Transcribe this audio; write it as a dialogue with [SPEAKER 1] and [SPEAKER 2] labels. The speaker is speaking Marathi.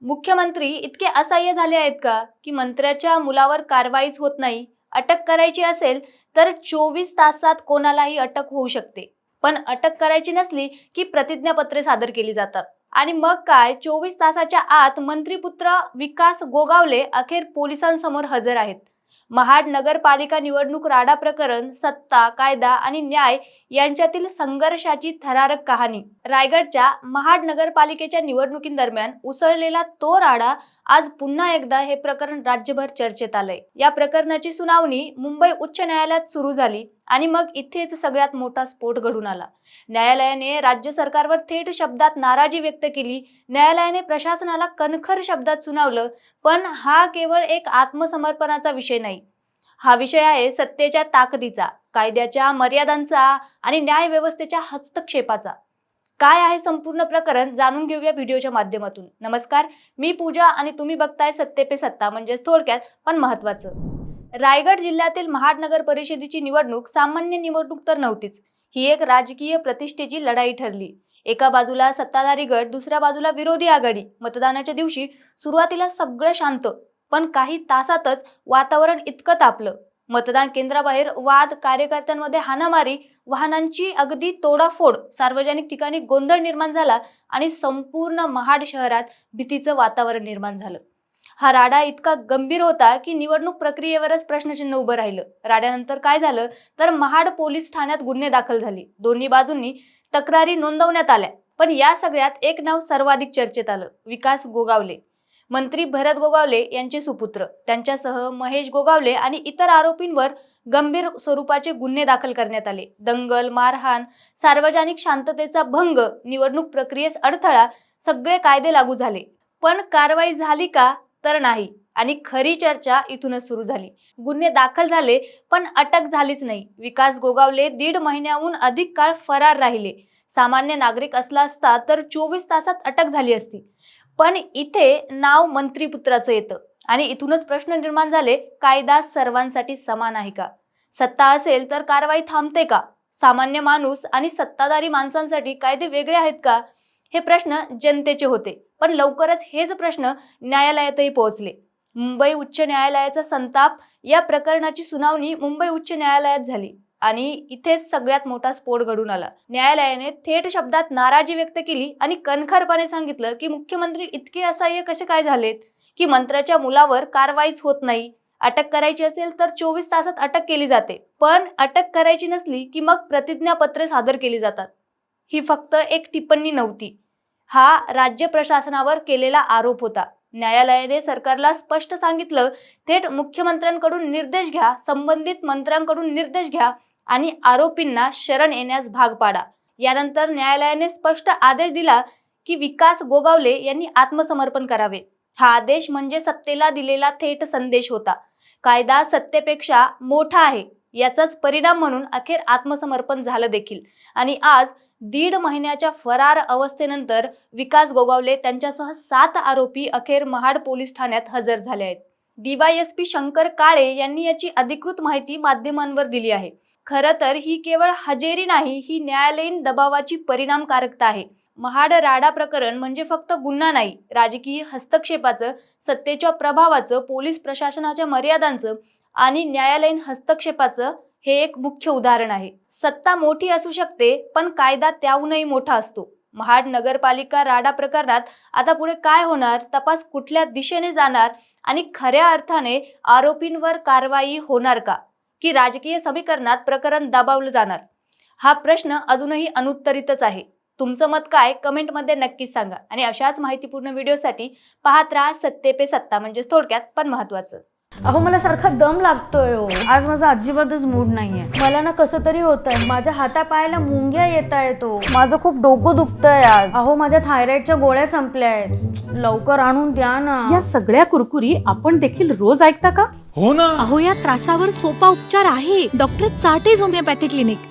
[SPEAKER 1] मुख्यमंत्री इतके असहाय्य झाले आहेत का की मंत्र्याच्या मुलावर कारवाईच होत नाही? अटक करायची असेल तर 24 तासात कोणालाही अटक होऊ शकते, पण अटक करायची नसली की प्रतिज्ञापत्रे सादर केली जातात आणि मग काय 24 तासाच्या आत मंत्रीपुत्र विकास गोगावले अखेर पोलिसांसमोर हजर आहेत। महाड नगरपालिका निवडणूक राडा प्रकरण, सत्ता, कायदा आणि न्याय यांच्यातील संघर्षाची थरारक कहाणी। रायगडच्या महाड नगरपालिकेच्या निवडणुकीदरम्यान उसळलेला तो राडा आज पुन्हा एकदा हे प्रकरण राज्यभर चर्चेत आलंय। या प्रकरणाची सुनावणी मुंबई उच्च न्यायालयात सुरू झाली आणि मग इथेच सगळ्यात मोठा स्फोट घडून आला। न्यायालयाने राज्य सरकारवर थेट शब्दात नाराजी व्यक्त केली। न्यायालयाने प्रशासनाला कणखर शब्दात सुनावलं, पण हा केवळ एक आत्मसमर्पणाचा विषय नाही। हा विषय आहे सत्तेच्या ताकदीचा, कायद्याच्या मर्यादांचा आणि न्याय व्यवस्थेच्या हस्तक्षेपाचा। काय आहे संपूर्ण प्रकरण जाणून घेऊया व्हिडिओच्या माध्यमातून। नमस्कार, मी पूजा आणि तुम्ही बघताय सत्ते पे सत्ता, म्हणजे थोडक्यात पण महत्त्वाचं। रायगड जिल्ह्यातील महाड नगर परिषदेची निवडणूक सामान्य निवडणूक तर नव्हतीच। ही एक राजकीय प्रतिष्ठेची लढाई ठरली। एका बाजूला सत्ताधारी गट, दुसऱ्या बाजूला विरोधी आघाडी। मतदानाच्या दिवशी सुरुवातीला सगळं शांत, पण काही तासातच वातावरण इतकं तापलं। मतदान केंद्राबाहेर वाद, कार्यकर्त्यांमध्ये हाणामारी, वाहनांची अगदी तोडाफोड, सार्वजनिक ठिकाणी गोंधळ निर्माण झाला आणि संपूर्ण महाड शहरात भीतीचं वातावरण निर्माण झालं। हा राडा इतका गंभीर होता की निवडणूक प्रक्रियेवरच प्रश्नचिन्ह उभं राहिलं। राड्यानंतर काय झालं तर महाड पोलीस ठाण्यात गुन्हे दाखल झाले। दोन्ही बाजूंनी तक्रारी नोंदवण्यात आल्या, पण या सगळ्यात एक नाव सर्वाधिक चर्चेत आलं, विकास गोगावले। मंत्री भरत गोगावले यांचे सुपुत्र, त्यांच्यासह महेश गोगावले आणि इतर आरोपींवर गंभीर स्वरूपाचे गुन्हे दाखल करण्यात आले। दंगल, मारहाण, सार्वजनिक शांततेचा भंग, निवडणूक प्रक्रियेस अडथळा, सगळे कायदे लागू झाले, पण कारवाई झाली का तर नाही। आणि खरी चर्चा इथूनच सुरू झाली। गुन्हे दाखल झाले पण अटक झालीच नाही। विकास गोगावले 1.5 महिन्याहून अधिक काळ फरार राहिले। सामान्य नागरिक असला असता तर 24 तासात अटक झाली असती, पण इथे नाव मंत्रीपुत्राचं येतं आणि इथूनच प्रश्न निर्माण झाले, कायदा सर्वांसाठी समान आहे का? सत्ता असेल तर कारवाई थांबते का? सामान्य माणूस आणि सत्ताधारी माणसांसाठी कायदे वेगळे आहेत का? हे प्रश्न जनतेचे होते, पण लवकरच हेच प्रश्न न्यायालयातही पोहोचले। मुंबई उच्च न्यायालयाचा संताप, या प्रकरणाची सुनावणी मुंबई उच्च न्यायालयात झाली आणि इथेच सगळ्यात मोठा स्फोट घडून आला। न्यायालयाने थेट शब्दात नाराजी व्यक्त केली आणि कणखरपणे सांगितलं की मुख्यमंत्री इतके असहाय्य कसे काय झालेत की मंत्र्याच्या मुलावर कारवाईच होत नाही? अटक करायची असेल तर 24 तासात अटक केली जाते, पण अटक करायची नसली की मग प्रतिज्ञापत्रे सादर केली जातात। ही फक्त एक टिप्पणी नव्हती, हा राज्य प्रशासनावर केलेला आरोप होता। न्यायालयाने सरकारला स्पष्ट सांगितलं, थेट मुख्यमंत्र्यांकडून निर्देश घ्या, संबंधित मंत्र्यांकडून निर्देश घ्या आणि आरोपींना शरण येण्यास भाग पाडा। यानंतर न्यायालयाने स्पष्ट आदेश दिला की विकास गोगावले यांनी आत्मसमर्पण करावे। हा आदेश म्हणजे सत्तेला दिलेला थेट संदेश होता, कायदा सत्तेपेक्षा मोठा आहे याचाच परिणाम म्हणून अखेर आत्मसमर्पण झालं देखील। आणि आज 1.5 महिन्याच्या फरार अवस्थेनंतर विकास गोगावले त्यांच्यासह 7 आरोपी अखेर महाड पोलीस ठाण्यात हजर झाले आहेत। DYSP शंकर काळे यांनी याची अधिकृत माहिती माध्यमांवर दिली आहे। खरं तर ही केवळ हजेरी नाही, ही न्यायालयीन दबावाची परिणामकारकता आहे। महाड राडा प्रकरण म्हणजे फक्त गुन्हा नाही, राजकीय हस्तक्षेपाचं, सत्तेच्या प्रभावाचं, पोलीस प्रशासनाच्या मर्यादांचं आणि न्यायालयीन हस्तक्षेपाचं हे एक मुख्य उदाहरण आहे। सत्ता मोठी असू शकते, पण कायदा त्याहूनही मोठा असतो। महाड नगरपालिका राडा प्रकरणात आता पुढे काय होणार, तपास कुठल्या दिशेने जाणार आणि खऱ्या अर्थाने आरोपींवर कारवाई होणार का, की राजकीय समीकरणात प्रकरण दाबावलं जाणार? हा प्रश्न अजूनही अनुत्तरितच आहे। तुमचं मत काय, कमेंटमध्ये नक्कीच सांगा आणि अशाच माहितीपूर्ण व्हिडिओसाठी पाहत राहा सत्ते पे सत्ता, म्हणजे थोडक्यात पण महत्त्वाचं।
[SPEAKER 2] अहो मला सारखा दम लागतोय हो। आज माझा अजिबातच मूड नाहीये। मला ना कसं तरी होतंय, माझ्या हातापायाला मुंग्या येतायत हो। माझं खूप डोकं दुखतंय आज। अहो माझ्या थायरॉइडच्या गोळ्या संपल्या आहेत, लवकर आणून द्या ना।
[SPEAKER 3] या सगळ्या कुरकुरी आपण देखील रोज ऐकता का?
[SPEAKER 4] हो ना।
[SPEAKER 5] अहो या त्रासावर सोपा उपचार आहे, डॉक्टर चाटेज होमिओपॅथी क्लिनिक।